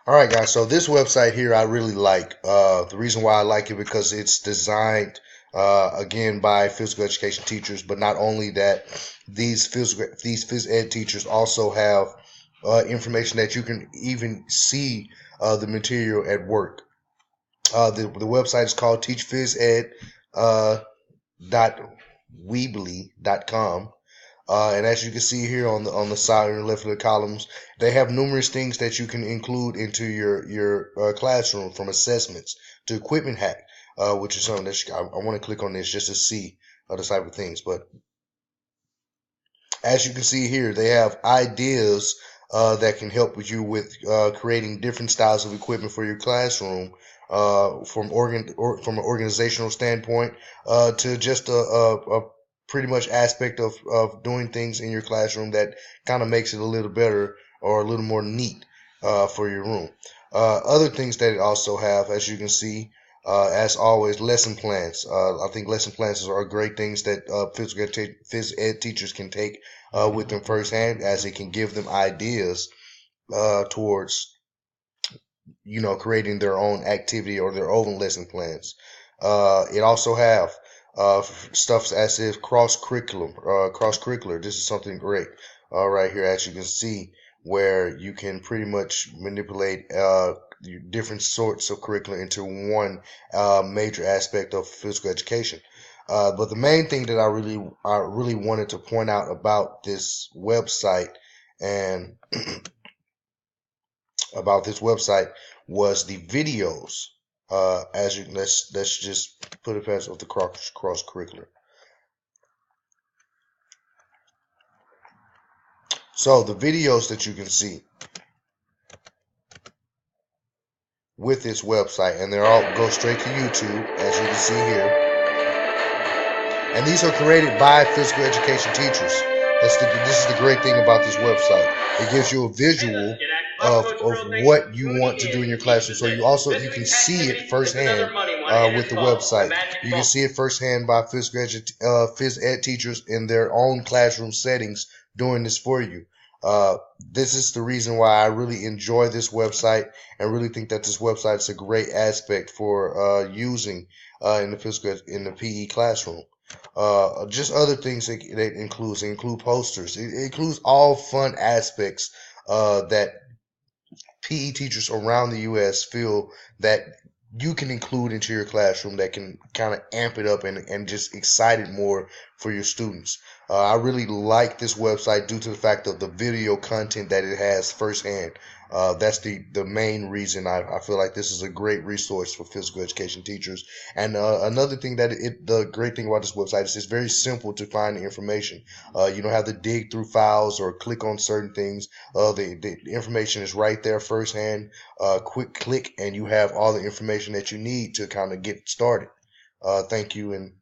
All right, guys. So this website here, I really like. The reason why I like it because it's designed again by physical education teachers. But not only that, these phys ed teachers also have information that you can even see the material at work. The website is called teachphysed dot weebly.com. And as you can see here on the side or left of the columns, they have numerous things that you can include into your classroom, from assessments to equipment hack, which is something that I want to click on this just to see the type of things. But as you can see here, they have ideas that can help with you with creating different styles of equipment for your classroom, from an organizational standpoint, to just a pretty much aspect of doing things in your classroom that kind of makes it a little better or a little more neat for your room. Other things that it also have, as you can see, as always, lesson plans. I think lesson plans are great things that phys ed teachers can take with them firsthand, as it can give them ideas towards creating their own activity or their own lesson plans. It also have stuff as if cross curricular. This is something great right here, as you can see, where you can pretty much manipulate different sorts of curriculum into one major aspect of physical education. But the main thing that I really wanted to point out about this website and about this website was the videos. As you let's just put it past of the cross curricular. So the videos that you can see with this website, and they're all go straight to YouTube, as you can see here. And these are created by physical education teachers. This is the great thing about this website. It gives you a visual of what you want to do in your classroom. So you can see it firsthand with the website. You can see it firsthand by phys ed teachers in their own classroom settings doing this for you. This is the reason why I really enjoy this website and really think that this website is a great aspect for using in the PE classroom. Just other things that it include posters. It includes all fun aspects that PE teachers around the U.S. feel that you can include into your classroom that can kind of amp it up and just excite it more for your students. I really like this website due to the fact of the video content that it has firsthand. That's the main reason I feel like this is a great resource for physical education teachers. And another thing the great thing about this website is it's very simple to find the information. You don't have to dig through files or click on certain things. The information is right there firsthand. Quick click and you have all the information that you need to kind of get started. Thank you, and